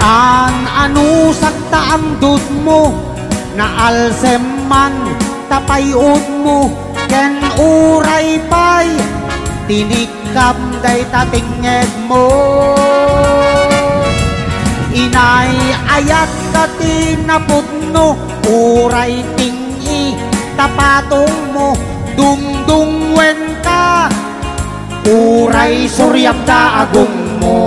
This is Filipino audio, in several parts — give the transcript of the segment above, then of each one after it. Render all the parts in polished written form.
Anu sakta amdod mo na alseman tapayod mo ken uray pay tinikam day tatinged mo inay ayat kati napudno uray tingi tapatong mo dungdungwen ka uray suryam ka agong mo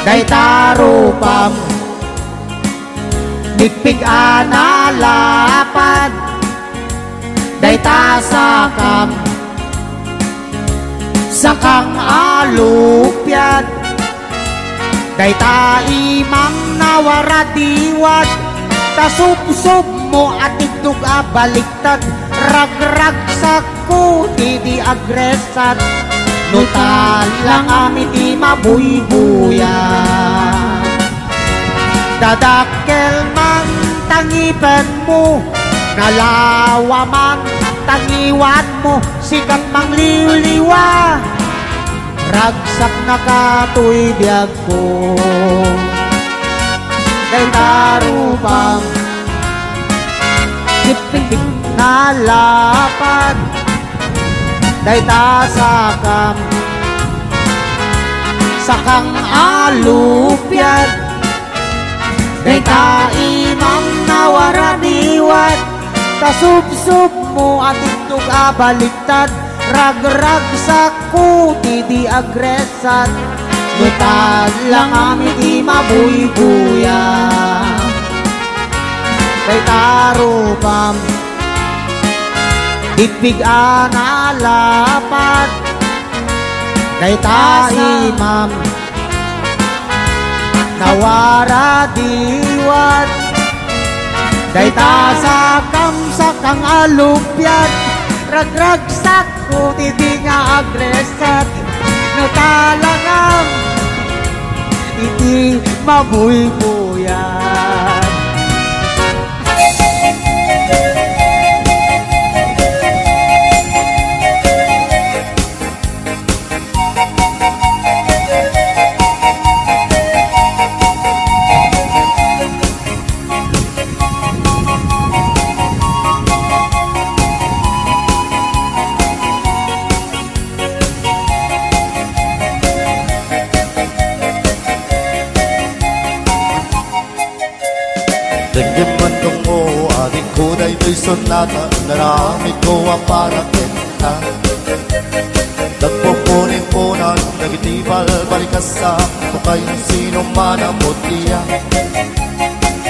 day tarupam pigpig analapad day tasakam sakang alupyad day taimang nawaradiwad tasubsub mo at itug abaliktad ragrag sakko di agresat nutal lang amiti mabuybuyan dadakkel man tangipan mo nalawa man tangiwat mo sikat mang liwliwa ragsak na katoy biyag ko kay tarupang pigpig nalapad day tasakam sakang alupyad day taimang nawaraniwat tasubsub mo at itug abaliktad ragrag sakko di agresat nutad lang amiti mabuybuyan day tarupam pigpig analapad day taimam nawaradiwat day tasakam sakang alupyat ragrag sakko di nga agresat nutalangam iti mabuybuyan sonata naramit ko ang parakita nagpupunin-punan nagitibal balikasa kung sino man ang mutiya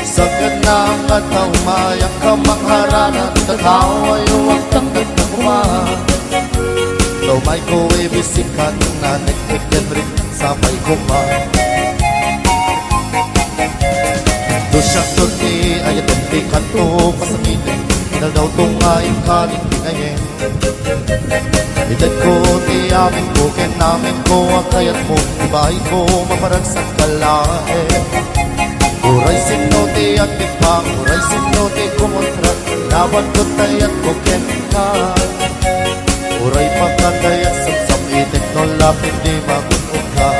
sagad na at umayang kamangharana tatawa yung ang tanggat na kumaha Tomay ko ibisikan na nagtikin rin sabay kumaha Dusyak tuti ayat tikan to pasanginin daw tungayang kaling tingayin Edad ko ti amin ko ken namin ko ang kayat mo Ibahay ko maparagsak kalahe Uray sino ti at tipang Uray sino ti kumontra Lawan ko tayat ko ken ka Uray pagkatayat samsam itik no lapit di magunod ka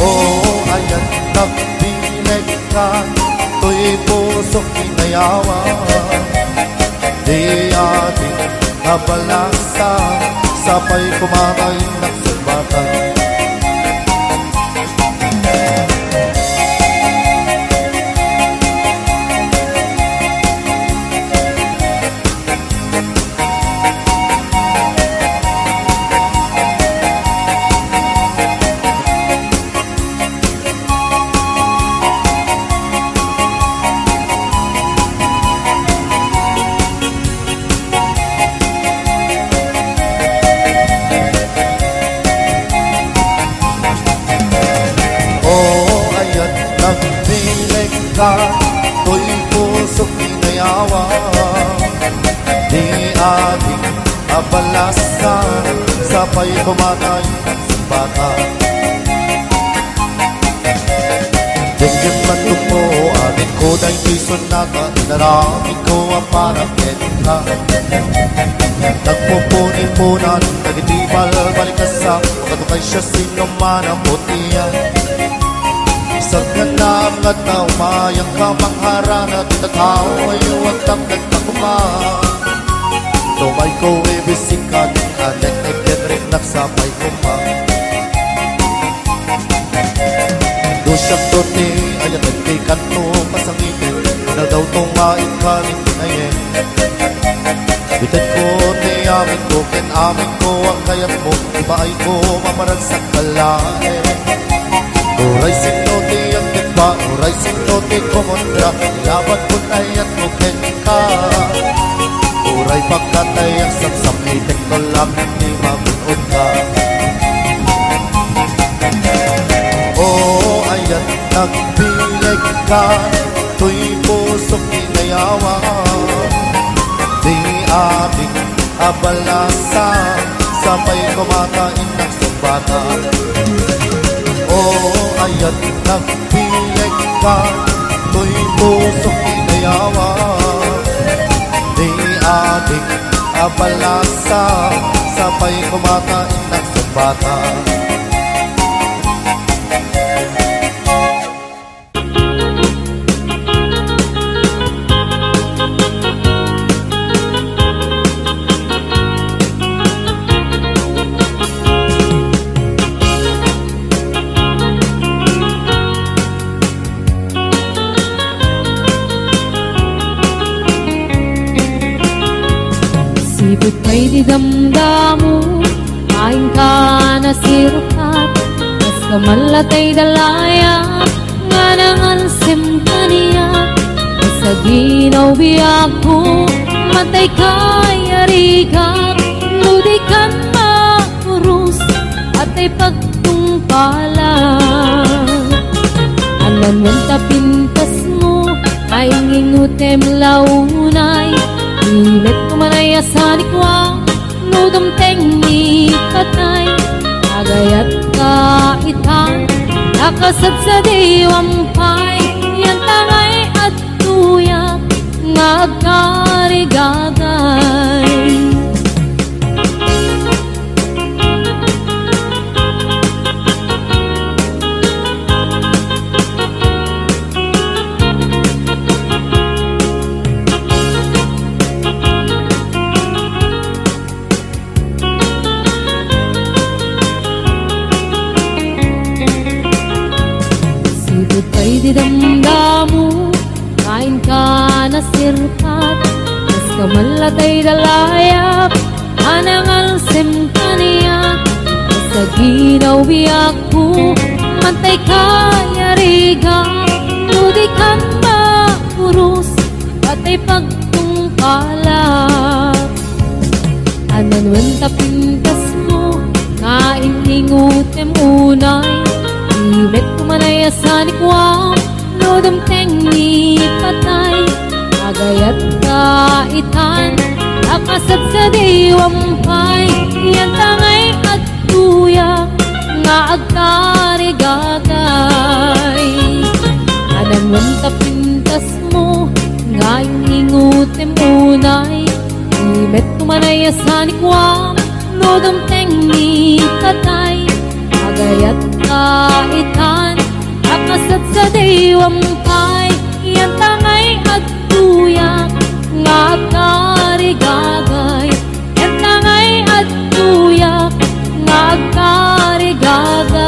Oh ayat nagbinig ka To'y pusok inayawa Di ating nabalasa Sabay kumamay ng sumbatan To'y pusok inayawa Di ating abalasa Sabay kumatay ng sumbatan Dingin man mo atin ko dahil di sonata Inaramid ko ang parang ka Nagpupunin-punan Nagitiba mahal balik ka sa makatukay siya sino man ang mutiya. Isang ganda at na umayang ka mangharana at tao ay uwagtang nagtakuma. Tumay ko ibisikat kanek ay pedrik nagsapay kuma. Dusyak tuti ayat at kay kanto pasangitin na daw tumain ka rin tinayin. Bitad ko ti amin ko ken amin ko ang kayat mo iba ay ko mamaragsak kalain. Uray sinoti ang tipa, uray sinoti komondra, ilaban ko ayat mo ken ka. Uray pagkatay ang samsam itek ko lang ni magunod ka. Oo ayat nagpilig ka, tuy pusok inayawa. Di ating abalasa, sabay kumakain ng sumbata. Oo ayat nagpilig ka, tuy pusok inayawa. Di ating abalasa, sabay kumakain ng sumbata. Sibot kay di damdamu, kain ka na sirukat, kas kamalatay dalaya, nga nangalsim kaniya. Sa ginaw biyak ko, matay kay arigat, nudikan makurus, at ay pagtungpala. Anan mong tapintas mo, ay ngingutem launay, ilet kumanaya sa likwa, nudom tengni katay. Agayat kaitan, nakasad sa diwampay, yan tangay at tuyak, ngagkarigagay. Kay di damdamu, kain ka na sirkat, kas kamalatay dalayap, anangalsim kaniya. Sa ginaw biyak ko, mantay kaya riga, nudikan makurus, at ay pagtungpala. Anan tapintas mo, kain ingutem unay, ilet kumanaya sa likwam, nodam tengni patay. Agayat kaitan, nakasad sa diwampay, yan tangay at tuyak, nga agkarigagay. Anan mong tapintas mo, nga ingutem unay, ilet kumanaya sa likwam, nodam tengni patay. Agayat kaitan, nakasad sa diwampay, yan tangay at tuyak, nga agkarigagay. Yan tangay at tuyak, nga agkarigagay.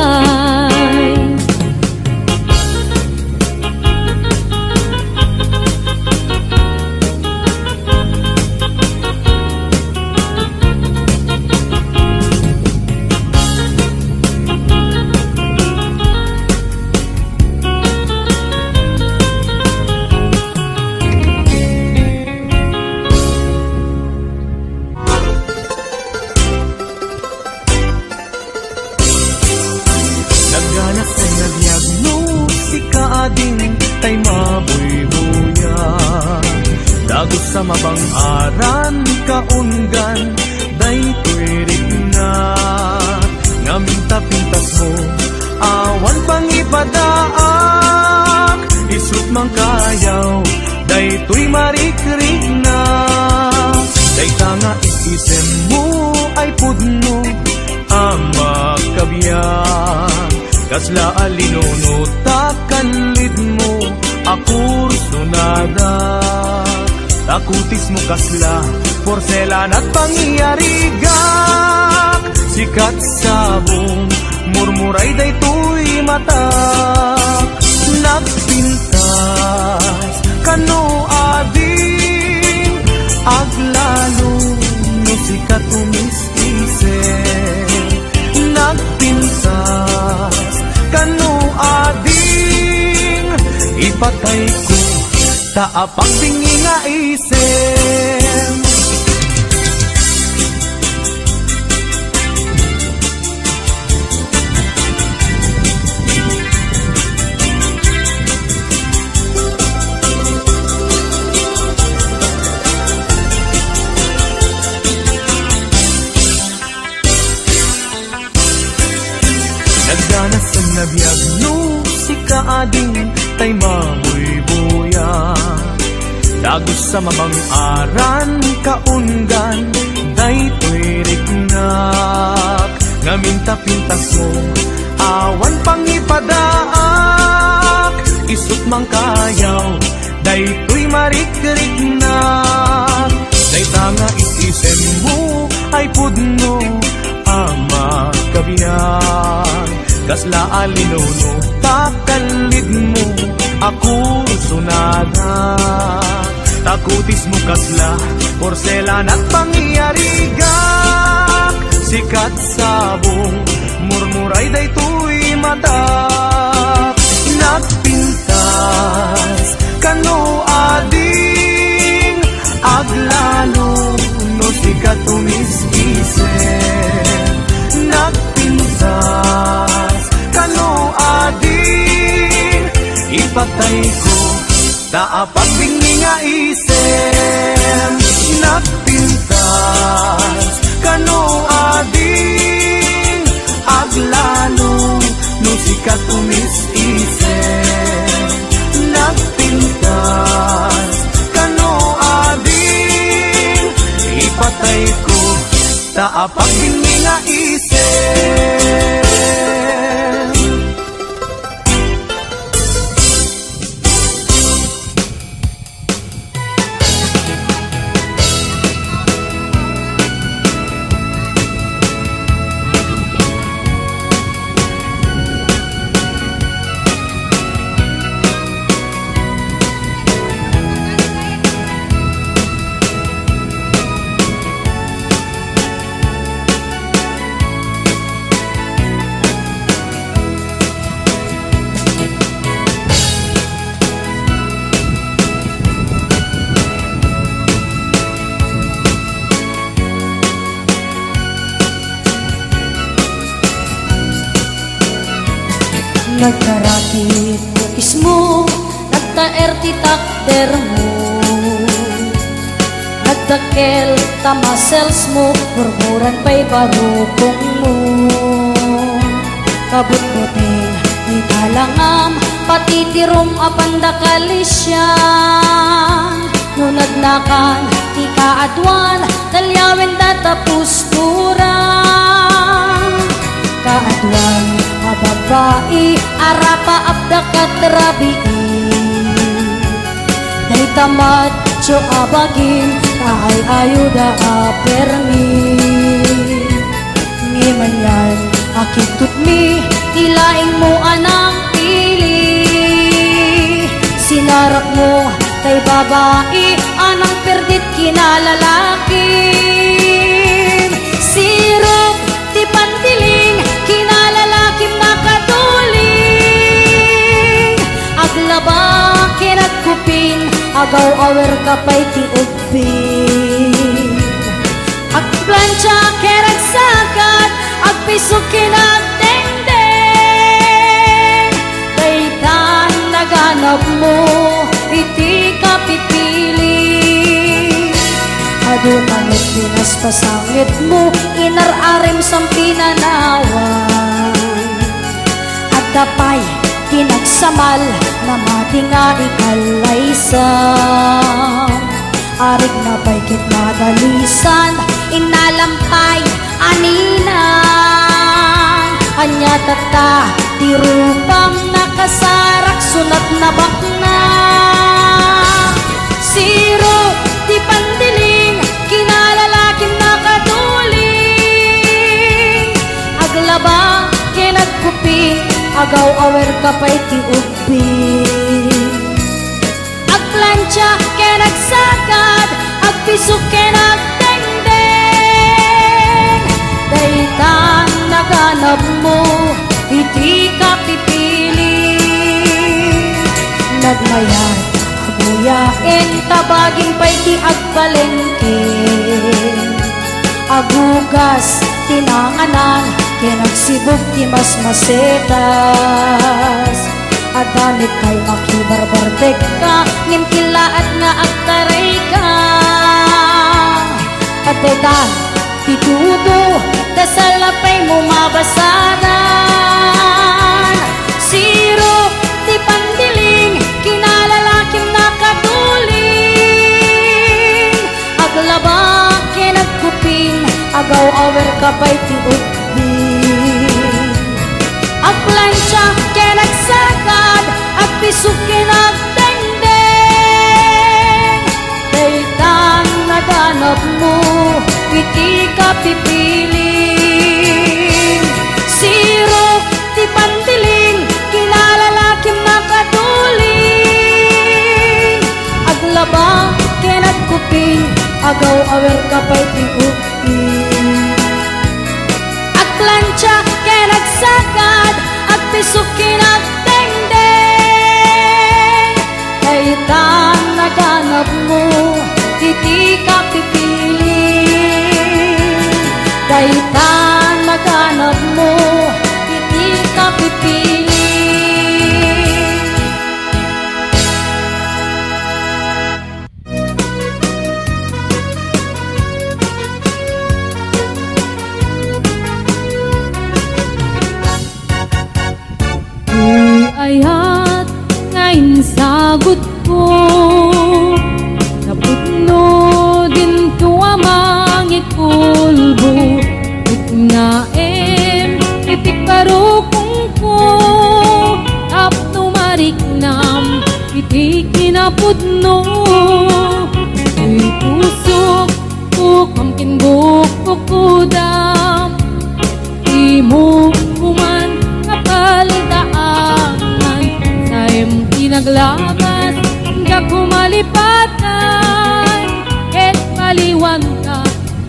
Sa mabang-aran kaunggan, day tuwirik na ngamin tapintas mo, awan pang ipadaak, isut mang kayaw, day tuy marikrik na. Day tanga isisem mo ay pudno, buyan. Kasla alinunot takalid mo akur sunadak. Takutis mo kasla porselan at pangyarigak. Sikat sabong murmuray daytoy matak. Nagpintas kano ading aglalo no sikat umisisen. Nagpintas kano ading ipatay ko taapak bingi nga isen. Nagdanas ang nabiyag no si kaading tay mamoy buyan. Dagos sa mamang aran kaungan daytoy riknak. Ngaminta-pintas mo awan pangipadaak. Isut mang kayaw daytoy marik-riknak. Daytanga isisen mo ay pudno ama kabiyan. Kasla alinono takalid mo ako sunada. Takutis mo kasla porselan at pangyarigak. Sikat sabong murmuray daytoy matak. Nagpintas kano ading aglalo no sikat umiskisen. Nagpintas kano ading ipatay ko taapak bingi nga isen. Nagpintas kano ading aglalo no sikat umisisen. Nagpintas kano ading ipatay ko taapak bingi nga isen. Nagkarakit bukis mo, nagtaer titakder mo. Nagdakel tamasels mo, murmuran pa'y barukong mo. Kabut-buting may talangam, patitirong apandakalisyan. Nunagnakan, di kaadwan, talyawin datapus turang. Kaadwan, mababai, arapa abdakat rabiin. Day tamat, jo abagin, kahay ayuda apermin. Ngayon yan, akitutmi, tilaing mo anang pili. Sinarap mo, kay babae, anang perdit kinalalaki. Sirop, ti pantiling, kinalalakim nakatuling. Aglaba, kinagkupin, agaw awer kapay ti upin. Agplancha, keragsakat, agpisok kinagdengdeng. Daytan naganap mo, iti kapipili. Adunanot pinas pasangit mo, inararim sang pinanawan. At dapay, tinagsamal, na matinga ikalaysam. Arig na baykit madalisan, inalampay, aninan. Anya tata di rupam nakasarak sunat na bakna. Siro di pandiling kinalalaking nakatuling. Aglaba kinagkupi agaw awer kapay ti ubi. Agplancha kinagsagad agpisok kinagdengdeng. Daytan naganap mo iti kapipili. Nagmayat aguyain tabaging pa'y ti agbalengke. Agugas tinanganan kinagsibog ti masmasetas. Adamit kay makibarbardek ka ngimkilaat nga agtaray ka. At dedan titudo dasalapay mo mabasaran. Siro ti pandiling kinalalaking nakatuling. Aglaba kinagkuping agaw awer kapay ti ubing. Agplansya kinagsagad agpisok kinagdengdeng. Daytan naganap mo iti kapipiling. Siro ti pandiling kinalalaking nakatuling. Aglaba kinagkuping agaw awer kapay ti ubing. Agplansya kinagsagad agpisok kinagdengdeng. Daytan naganap mo iti kapipiling. Daytan naganap mo iti kapipiling. Ayat ngayon sagot ko napudno din tuamang ikulbo. Itnaem itik parukong ko tapno mariknam itik kinapudno. Uy pusok ko kamkin bukok kudam imo kuman kapaldaan. Sayem kinaglagas hangga kumalipatan. Et paliwan ka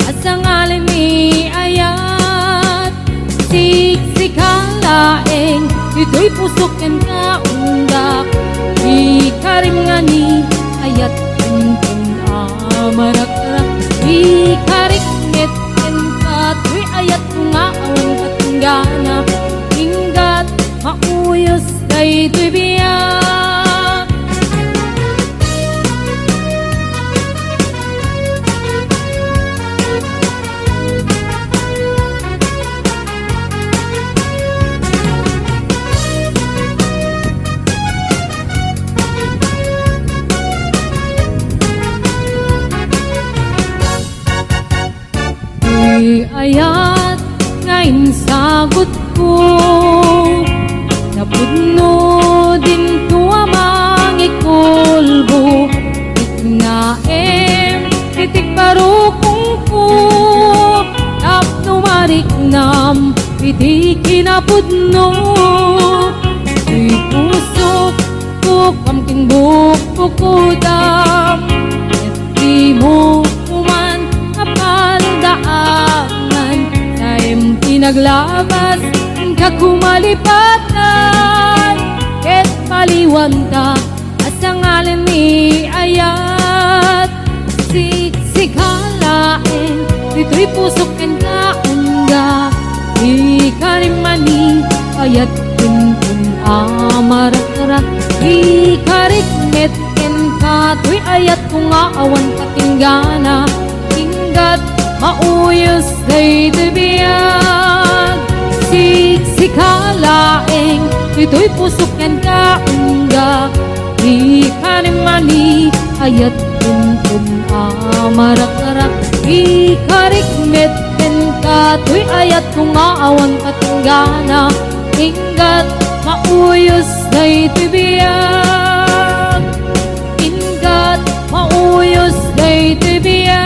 asangalan ni ayat. Siksikalaeng ito'y pusokan ka undak. Ikarim nga ni ayat kuntun amarak-rak. Ikariknet ken ka to'y ayat nga awan katunggana. Hinggat mauyos kay to'y biyak. Uy ayat ngayon sagot ko napudno din tuamang ikulbo. Itnaem itik parukong ko tapno mariknam iti kinapudno. Uy pusok ko kamkin bukok kudam. Et di mo kuman kapaldaan. Sayem kinaglabas kakumalipatan. Ket paliwan ka asangalan ni ayat. Siksikalaeng ito'y pusokan ka unga. Ikarimani ayat kuntun amarak-rak. Ikariknet ken ka to'y ayat kung awan katinggana. Hinggat mauyos day tibiyag. Siksikalaeng ito'y pusokan ka unga. Ikarimani ayat kuntun amarak-rak. Ikariknet ken ka to'y ayat kung awan katunggana. Ingat mauyos day tibiyag, ingat mauyos day tibiyag.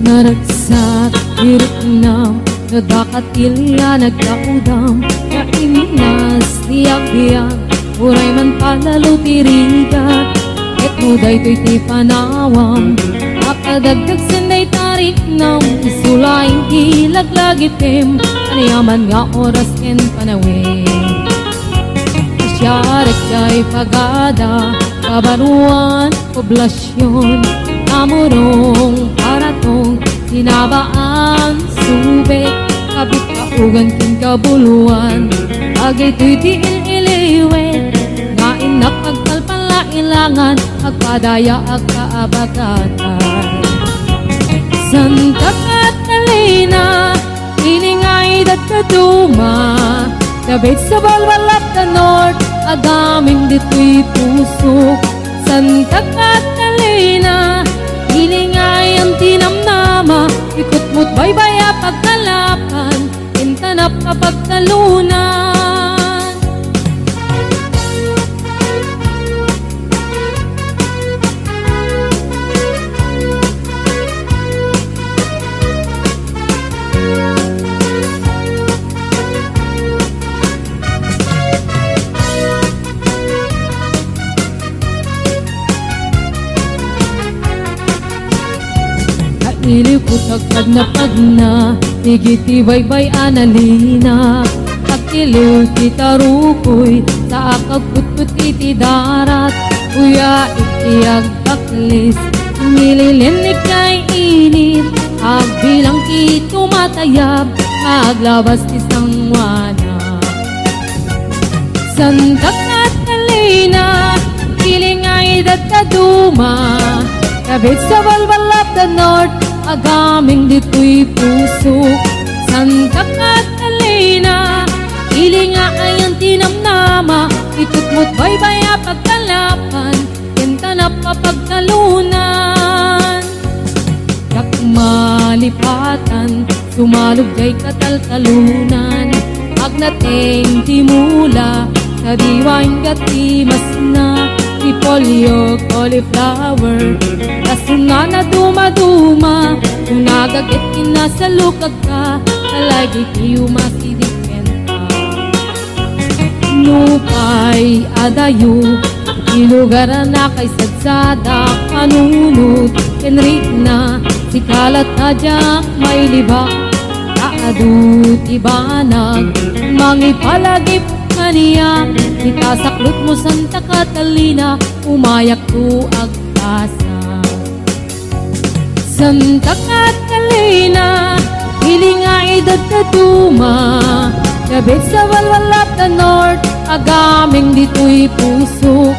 Naragsak, hirupnam, nadakatilya, nagkaudam, kaiminas, tiyag-tiyag, uray man palalo tirigat, et muday to'y ti panawam, akadagdag sanday tarik nam, isulaing ilaglagitim, aniyaman nga oras ken panawin. Asyarik kay pagada, kabaruan, poblasyon, amurong paratong sinabaan subek kabit kaugan kin kabuluan agay tuy tiil-iliwet nga inak pagkalpalailangan agpadaya agkaabagatan Santa Catalina iningay dat kaduma kabit sa balbalap na north agaming dito'y pusok Santa Catalina ilingay ang tinamnama, ikot mo't baybaya pagkalapan, intanap kapag talunan. Ilipot agpag na tigiti baybay analina Agtiliw ti tarukoy sa akagputput iti darat Uya iti agpaklis nililinik kay init Agbilang ti tumatayab maglabas ti sangwana Santa Catalina ilingay dat kaduma kabit sa balbalap da north agaming dito'y puso Santa Catalina ilingay ang tinamnama ikot mo't baybaya pagkalapan kintanap kapagtalunan Kakmalipatan sumalog jay kataltalunan agnateng timula sa diwang gati masna ti polio cauliflower kasunga na duma-duma kung nagagit kinasalukag ka talagi ti umasidikenta nupay adayo ilugaran na kay sadsada panunod kenrit na si kalat na jak may libak kaadut ibanag mangipalagip kaniya itasaklot mo Santa Catalina umayak tu agkasa Santa Catalina ilingay dat kaduma kabit sa balbalap na north agaming dito'y puso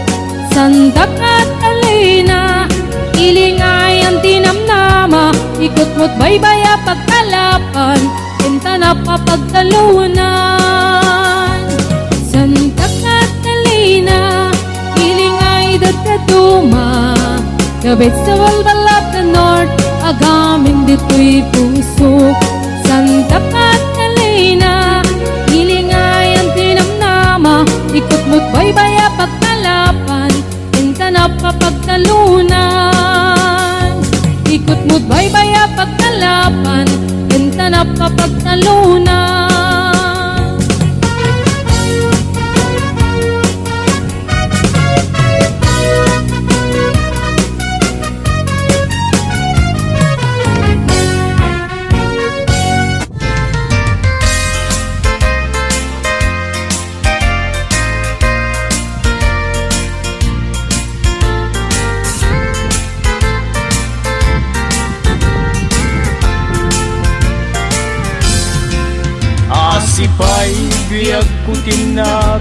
Santa Catalina ilingay ang tinamnama ikot mo't baybaya pagkalapan kintanap kapagtalunan Santa Catalina ilingay dat kaduma kabit sa balbalap na north agaming dito'y puso Santa Catalina ilingay ang tinamnama ikot mo't baybaya pagkalapan kintanap kapagtalunan ikot mo't baybaya pagkalapan kintanap kapagtalunan Sipay biyag kutinag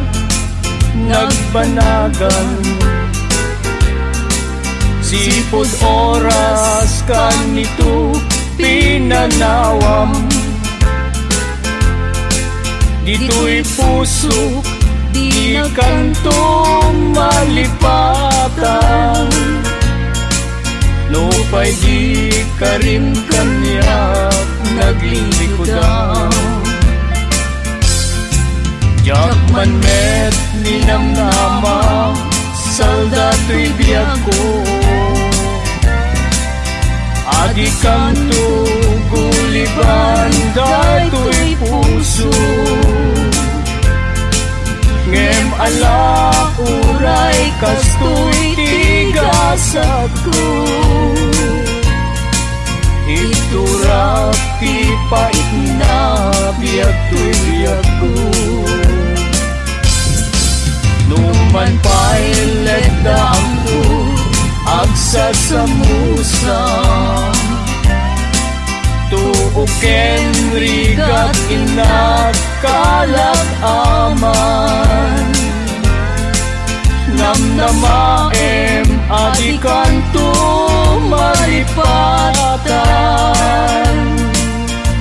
nagbanagan Sipod oras kanito pinanawam, dito'y pusok di kantong malipatan. No pa'y di ka rin kanya naglilikodan. Jakman met ninamnama saldato'y biyag ko, adi kanto guliban dato'y puso. Ngem ala uray kasto'y tigasat ko, iturap ti pait na biyag to'y biyag ko. Numan pa'y ledang ko agsasamusa, tuuken rigat inat kalag-aman. Namnamaem adikan to malipatan.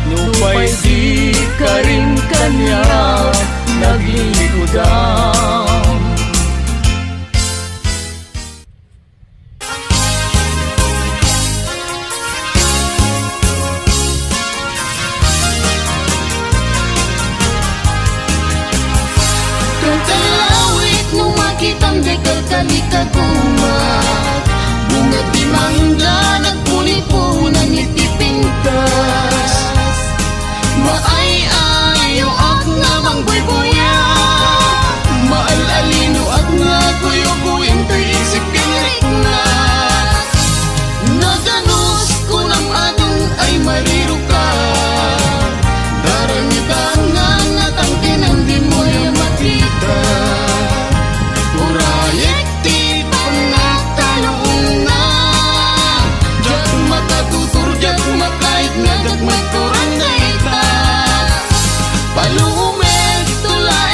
Nupay di ka rin kanya naglilikodan. Kalikagumat bunga di mangga nagpuni-punan iti pintas. Maay-ayo ak nga mangboy-boya, maal-alino ak nga guyo-guyin to'y isip pinriknas. Naganos ko ng adong ay mariro ka, darangitan nga natangke ng di mo'y makita. Urayek ti panagtalong na, jak makatutur, jak makait nga, jak magturang gaita. Palumet tula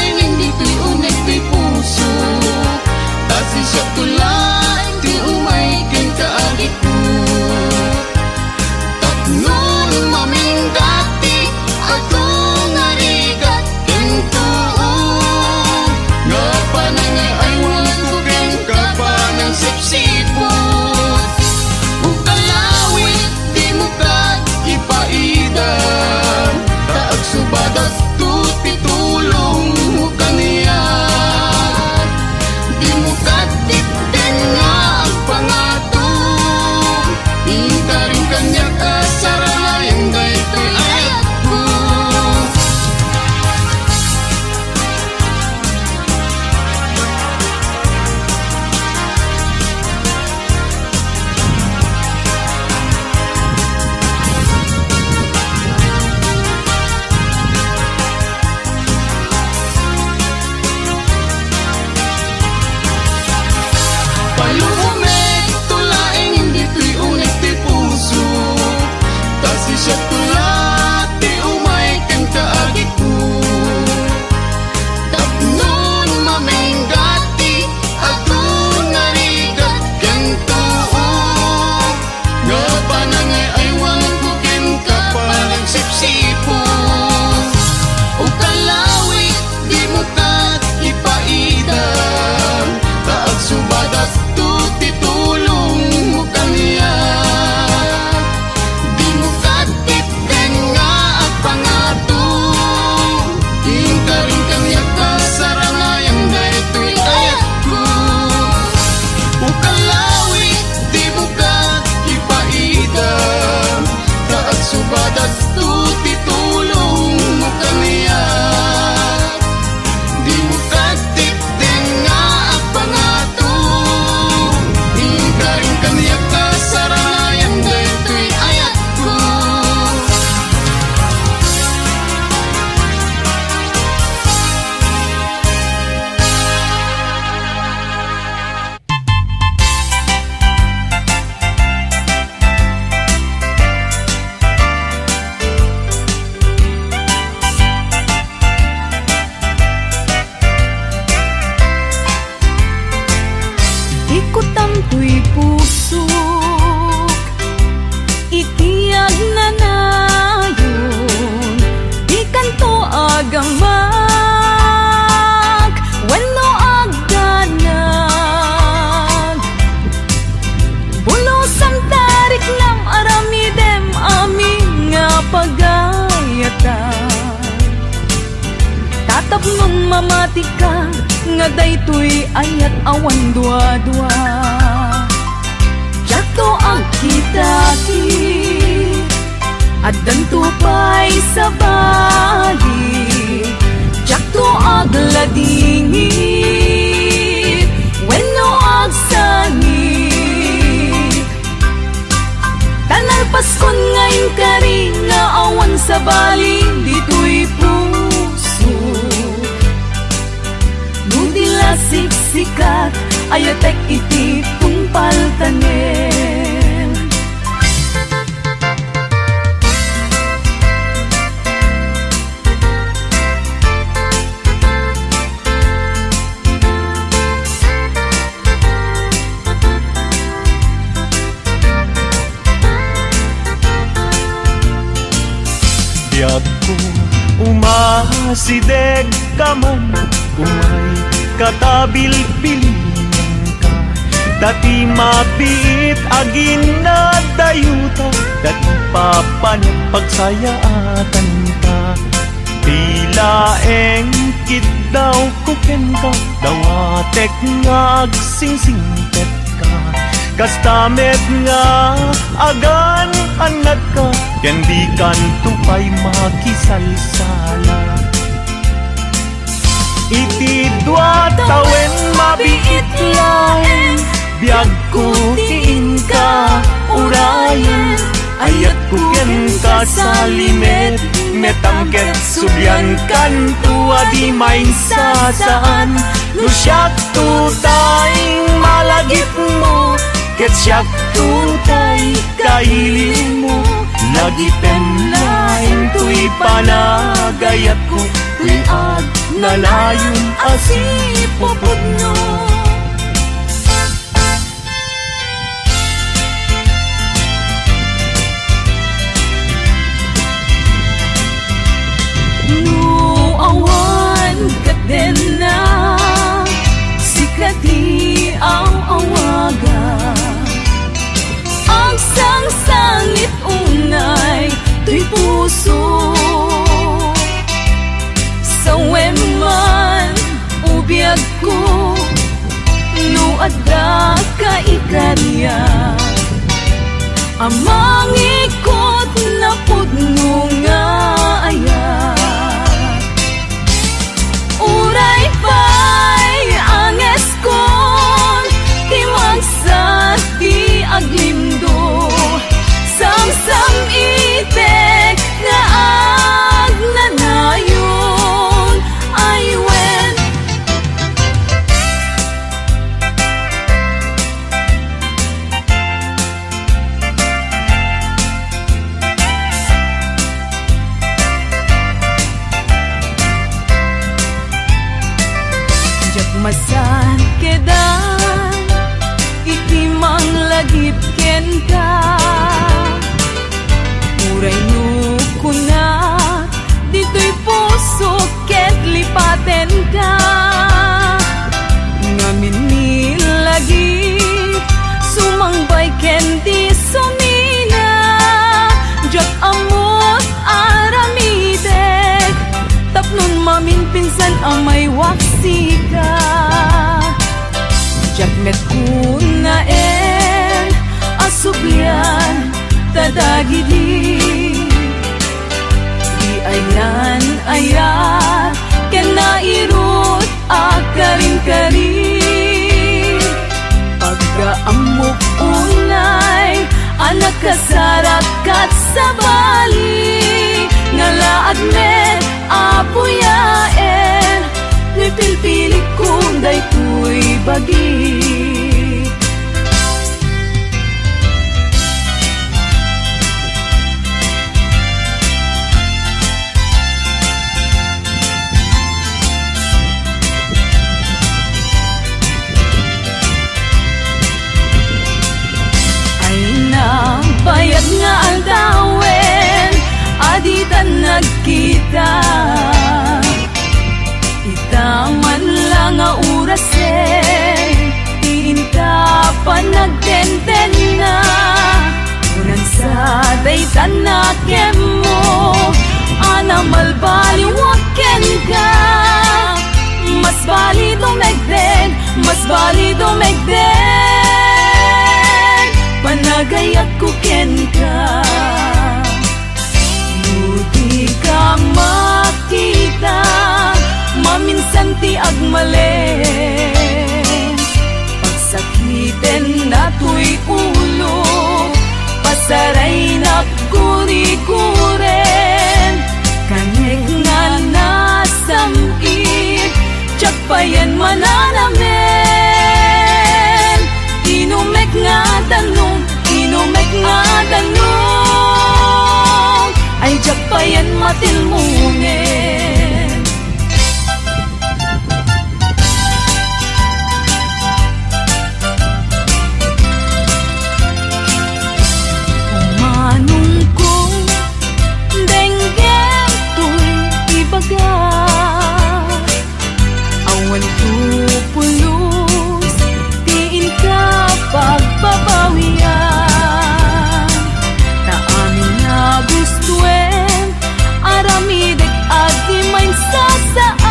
daytoy ayat awan dua-dua. Jato ang kitaki at dantupay sa bali. Jato ag ladingi wenno ag sangi. Tanal Paskon ngayon kari nga awan sa bali dito'y puso. Nudila siksikat ayatek iti tungpal tanen. Biyag ko umasideg ka man, umay katabil pilingen ka. Dati mapiit agin na dayuta, dati papanit pagsayaatan ka. Tila engkit daw kuken ka, dawatek nga agsingsingpet ka. Kastamet nga agan anak ka, kendi kan tupay makisalsala. Iti dua tawen mabiit lain, biag ko tiin ka urayan. Ayat ko ken ka sa limet, metangket subyan kan tua di main sasaan. No siyak tutay malagip mo, ket siyak tutay kailin mo. Lagi penlain tuy panagayat ko, tuy ad nalayon asipopod no. No awan kaden na sikati ang awaga. Ang sang-sangit unay tuy puso. Sa weman ubiyag ko, no adda ka ikarya. Amang ikot na pudno nga ayat. Uray pa'y anges kon, timagsat di aglimdo. Samsam itek nga agnanayon ay wen. Jak masan kedan iti manglagip ken ka. Uray no kunat dito'y puso ket lipaten ka. Ngamin nilagip sumangbay ken di sumina. Jak amot aramitek tapnon mamin pinsan amay waksi ka. Jak met kunaen asublian tadagidi. Di ayan ayat ken nairut akarin-karin. Pagkaamok unay anak kasarat kat sa bali. Ngalaad met apuyaen, ni pilpili kung daytoy bagi. Bayad nga aldawen, aditan nagkita. Itaman lang nga urasen, iinta pa nagtenten na. Unan sa daytan na kemo, anamal baliwaken ka. Mas bali dumegda ko ken ka. Di ka makita, maminsan ti agmalen. Pagsakiten na to'y ulo, pasaray na kuri-kuren. Kanek nga nasamit, tsak pa yan mananamen. Inumek nga tanong, inumek nga tanong, ay tsak pa yan matilmungen. Umanong kong denggem to'y ibaga, awan tupulos, tiin ka pagbabawian. Ta amin na gustuen, aramidek at di may sasaan.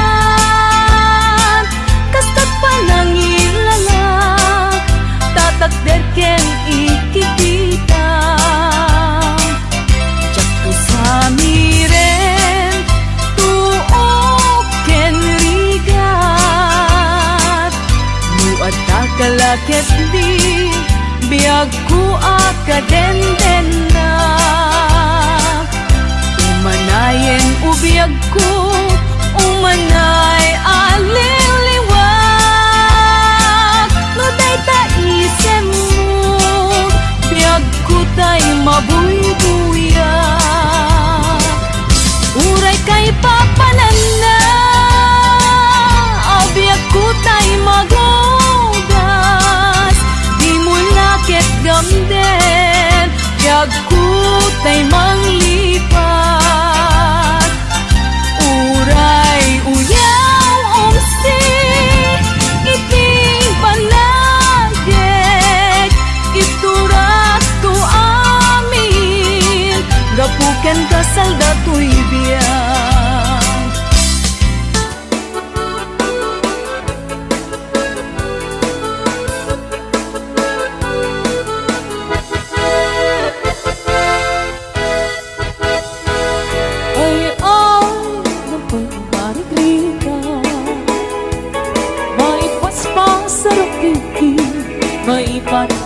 Kastat pa lang ilalak, tatakder ken ikikita. Tsak to sa miren, tuok ken rigat. Muad takalakit di, biag ko akadenden na. Umanayen ubiyag ko, umanay aliliwag. No day taisem mo, biyag ko tay mabuybuyak. Uray kay papanan na, abiyag ko tay magogas. Di mo lakit gamden, biyag ko tay manglipat. Uray uyaw umsi, iting panagek, iturat to amin, gapuken kasal dato'y biyag.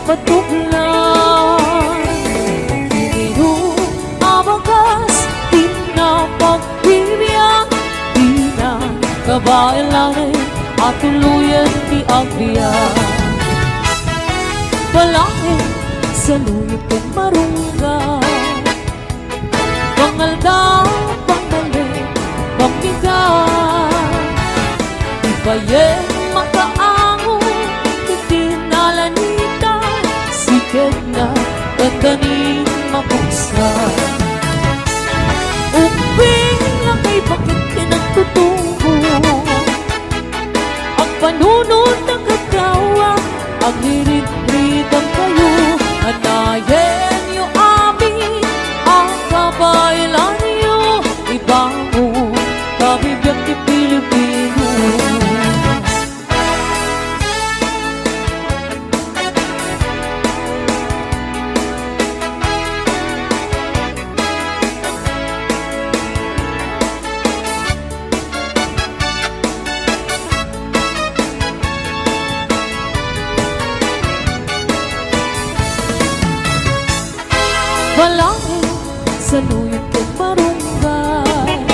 Patuglan Piniru abagas di na pagbibiyak, di na kabailangan at tuluyan di agbiyak. Balangin sa luyot kong marunggay, pangaldaw, pangalit, pambigat. Ibayen makaangon, itinalanitan, sikat na gaganin mabuksan. Uping lang kay bakit pinagtutungo, ang panunod ng kagawa, ang hirit-ritang kayo, anayen niyo amin, ang kabaylan niyo, ibangon, kabibiyang di Pilipino. Balangin sa luyot kong marunggay,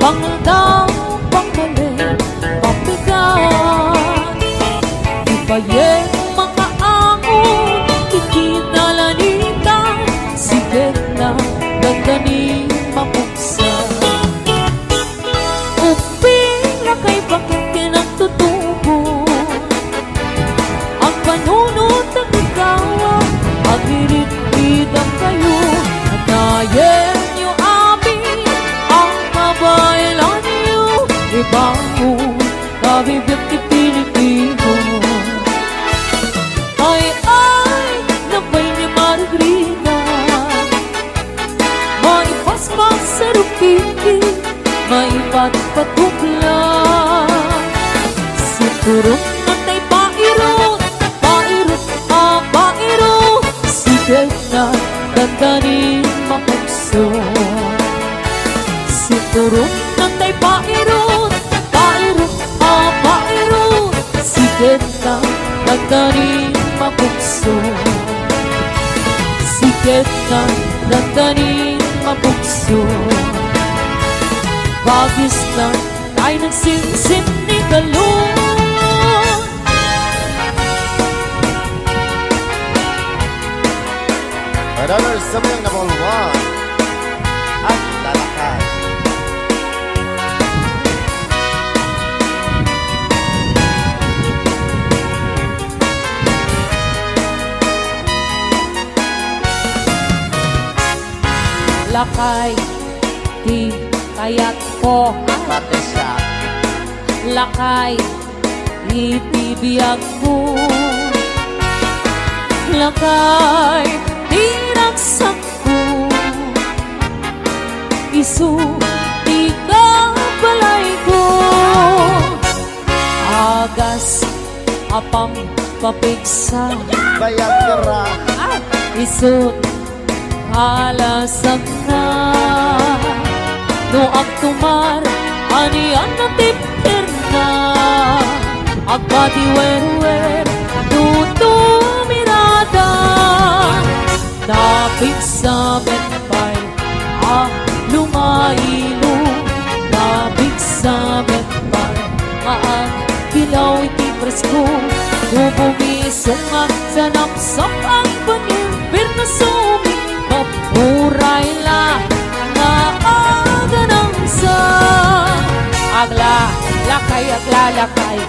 pangaldaw, pangalit, pabigat. Ibayen mga angon, ikinalanitan, sigat na gaganin mabuksan. Uping na kay bakit kinagtutubo, ang panunod ng ikawa, ang hirit-ritang kayo, anayen niyo amin, ang kabaylan niyo, ibangon, kabibiyang di Pilipino. na nagdaring mabukso. Sikit na nagdaring mabukso. Bagis na tayo nagsinsin ni Galon. Another sabay na ball 1 at lalakad. Lakay, di kaya't ko. Pati siya. Lakay, itibiyag mo. Lakay, tiraksak ko. Isu, di ka balay ko. Agas, apang papigsa. Bayag kira. Isut, halasag na. No agtumar, anian na tipir na. Agpati wer-wer, tutumirada. Napig sa metpay, lumailo. Napig sa metpay, kilaw iti presko. Bubumisong sa napsak ang panir, pirnasumi. Mapuray la, nga aga ng sa. Agla, lakay,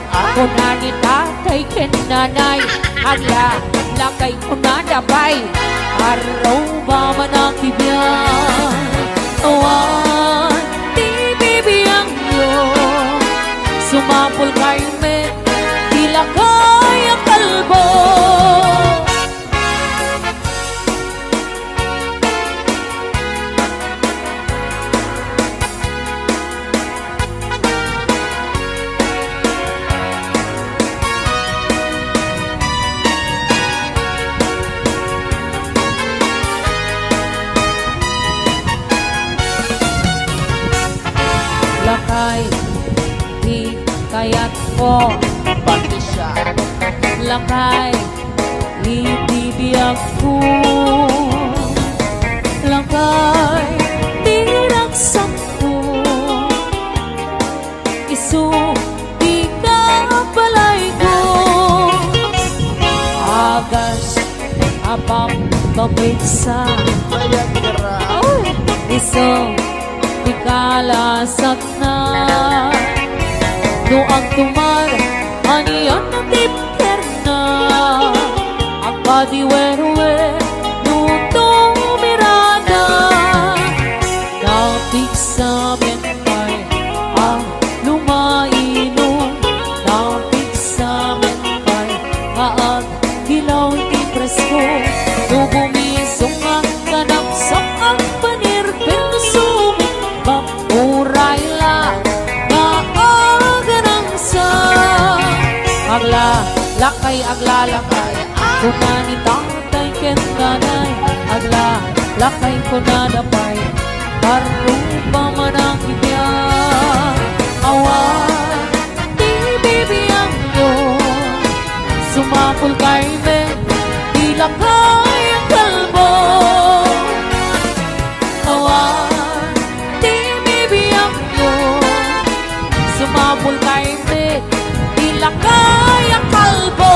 ako na ni tatay kinanay. Agla, lakay ko na dabay, araw ba man ang bibiyang. Awan, di bibiyang yun. Sumapul kay me, di lakay ang kalbo. Lakay, di kaya't ko. Pati siya. Lakay, itibiyag ko. Lakay, tiraksak ko. Isu, di ka balay ko. Agas, apang papigsa. Bayag kira. Isu, di kalasag na. No ang tumar, aniyan na tipker na. Ang padiwer-wer, no tumirada. Napig sa mentay, lumaino. Napig sa mentay, hilaw iti presko. No bumisong ang kanapsak ang panir, pinusumi. Mapuray la, nga aga ng sa. Agla, lakay, ako na ni tatay kenanay. Agla, lakay ko na napay, parang pa man ang ibiyang. Awan, di bibiyang yun. Sumapul kay me, di lakay ang kalbo. Awan, di bibiyang yun. Sumapul kay me, di lakay ang kalbo.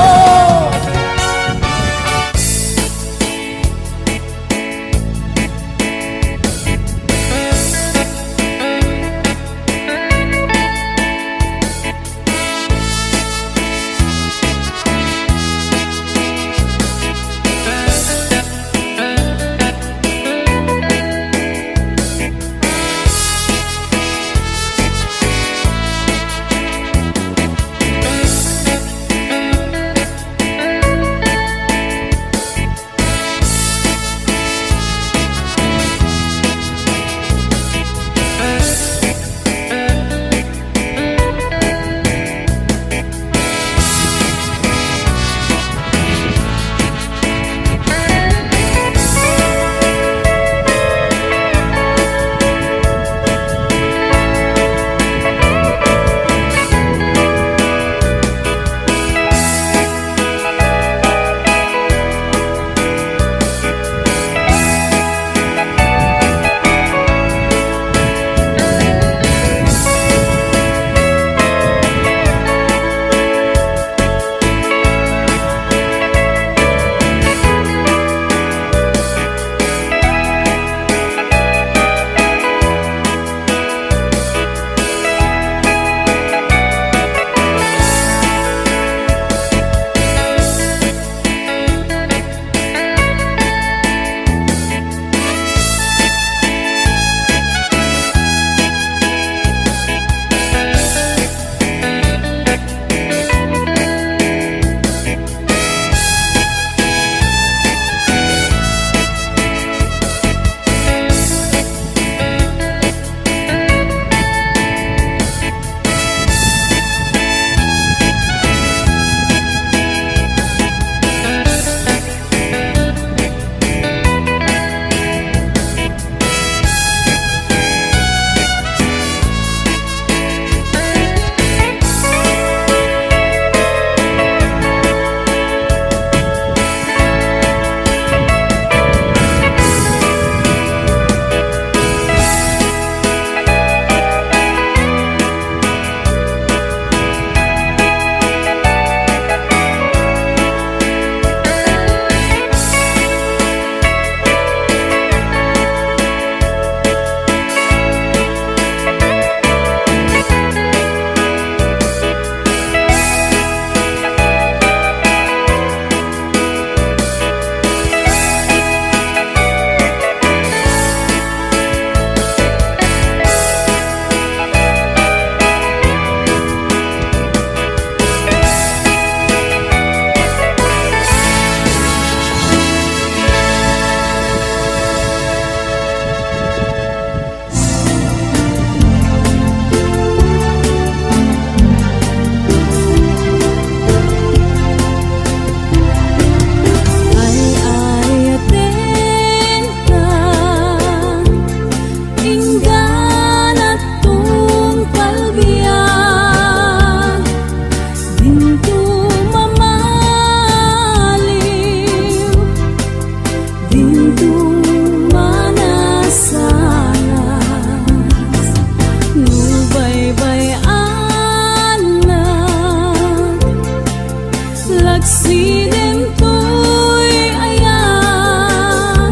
Laksiden to'y ayan,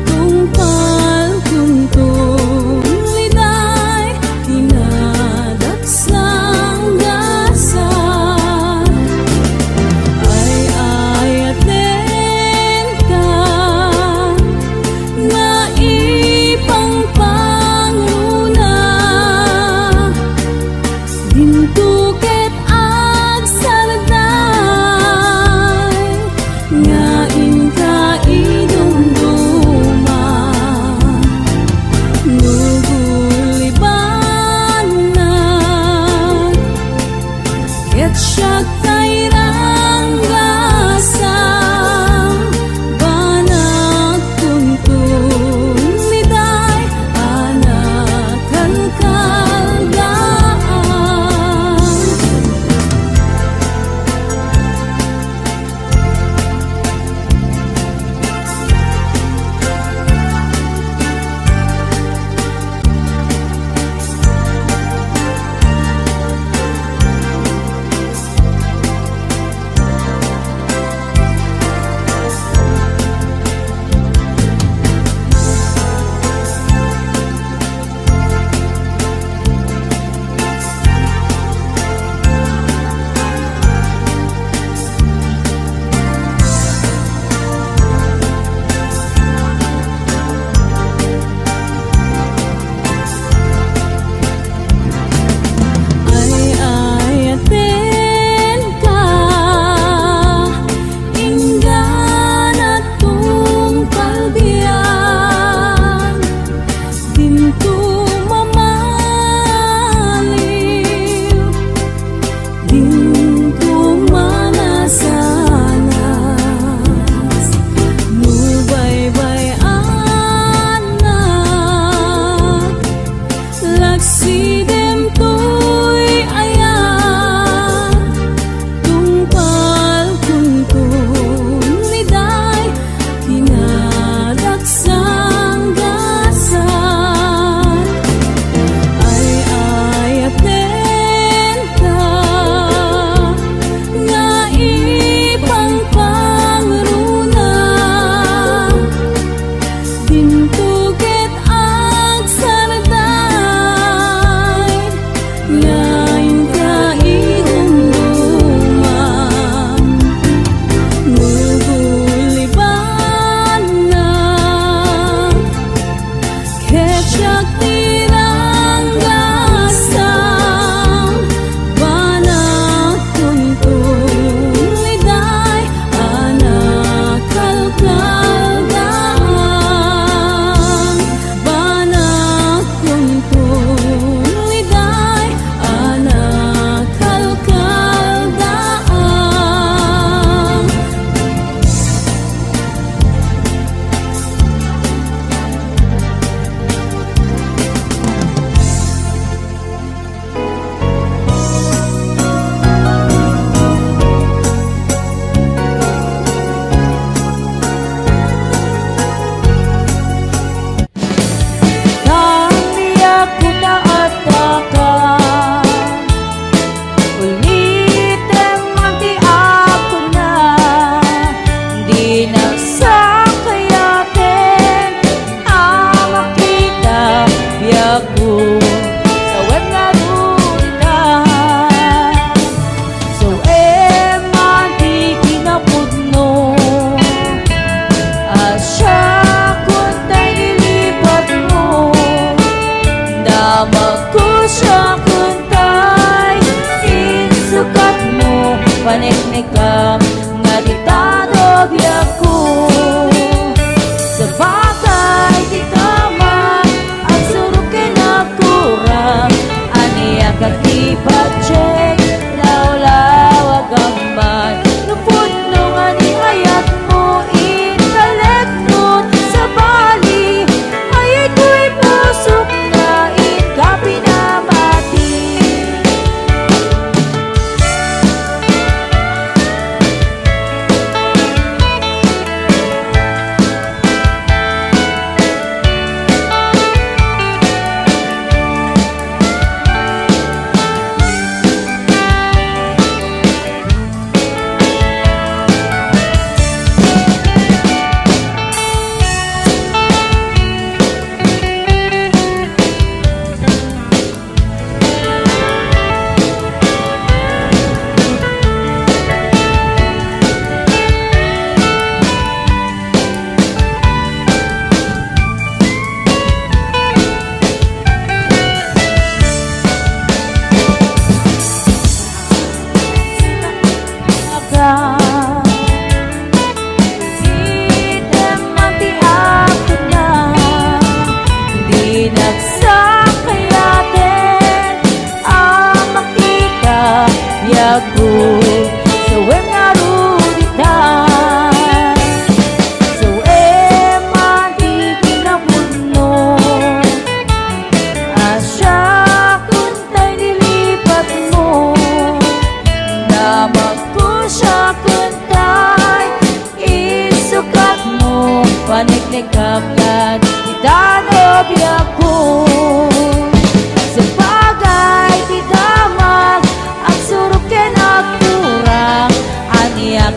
tungkal tuntong liday, tinadaksang gasa. Ay ayaten ka, na ipangpanguna, dintuket ag salday,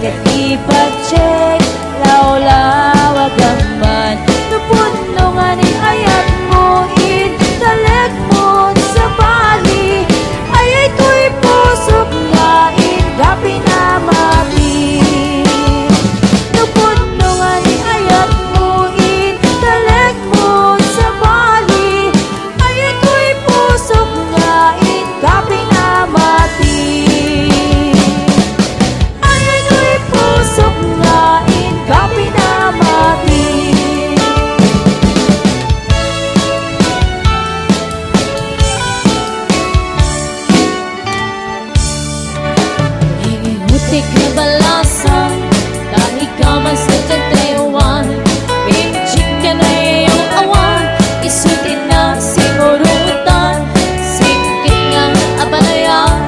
ket ipag-check law-lawag ang man napuno nga ni ayat mo in talag mo sa bali ay to'y pusok nga in gabi na mati napuno nga ni ayat mo in talag mo sa bali ay to'y pusok nga in gabi na mati ay to'y pusok nga in gabi na mati. Ihutik na balasan kahit ka man sa Taiwan pinchik ka na iyong awan isutin na sigurutan singkit nga abalayan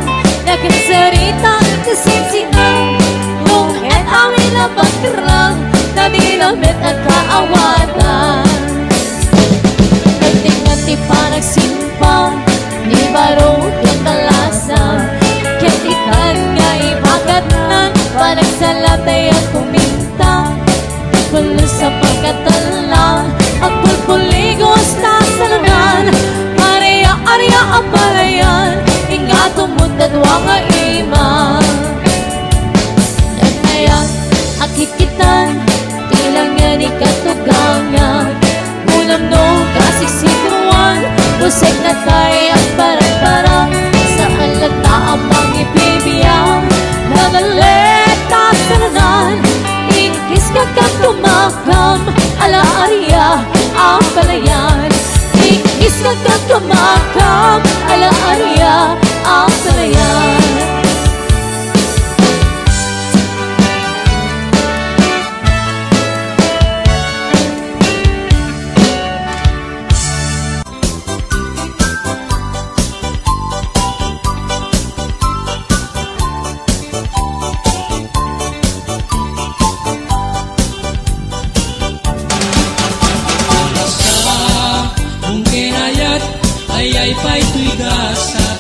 nakasarita kasinsinan lunghet ang ilapagkarang na dinamit at kaawatan nagtingati pa nagsimpang ni barong yung balasan ketikan nga ibagat ng panagsalatay at kuminta pulo sa pagkatalang at pulpuligos na salanan Arya ang balayan ingato mo dadwa nga ima nagnayan at hikitan tilang nga ni katugangan ulam no kasisikuan busek na tayo ang parang-parang saan lagta ang mga ibibiyang nangaleta sa nanan ingkis ka tumakam ala Arya ang balayan ingkis ka tumakam ala Arya ang balayan. Ay pa'y tuy gasat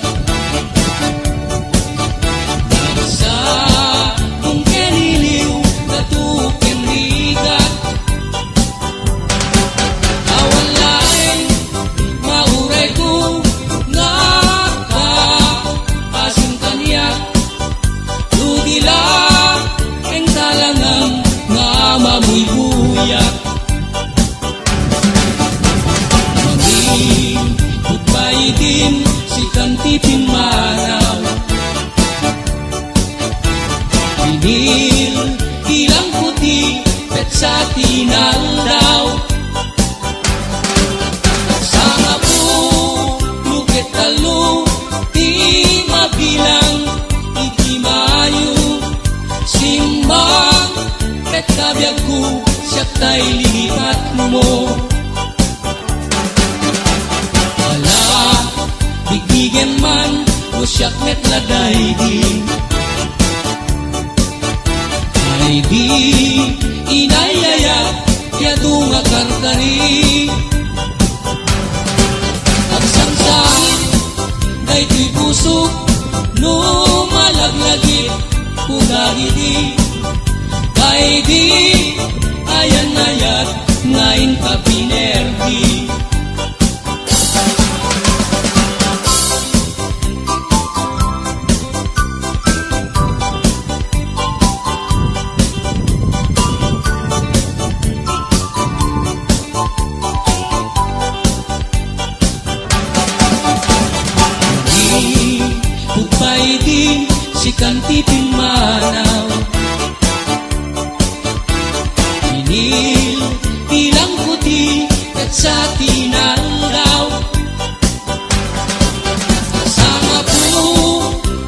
sa kung keniliw natukin rigat awan laing mauray ko nga ka asin kanyak ludila ang talangang nga mamoy buyak din si kantipin manaw pinil ilang puti pet sa tinaldaw sama po lukit talo di mabilang iti mayo simbang pet kabyag ko siya tay lilipat mo bigyan man usyak met laday di ay di inayaya yadu nga karkari agsangsangit daytoy pusok no malaglagit kugagidi ay di ayan ayat ngayon kapinerdi si kantipin manaw pinil ilang puti at sa tinaldaw sama po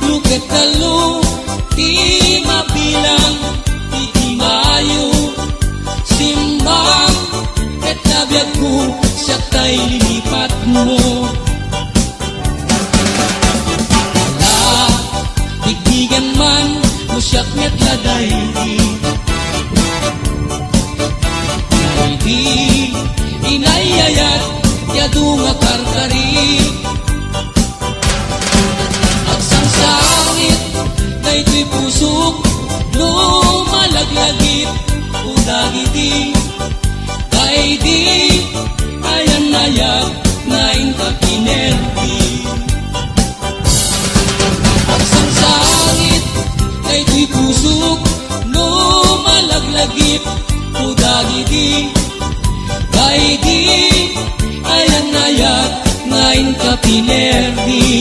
lukit talo di mabilang iti mayo simbang at nabiyag ko siya tay lilipat mo bigyan man usyak met laday di inayayat yadu nga karkari agsangsangit daytoy pusok no malagip udagiti kay di ayan nayag ngayon kapinerdi pagsangsangit kay di pusok no malaglagip udagiti kay di ayan nayag ngayon kapinerdi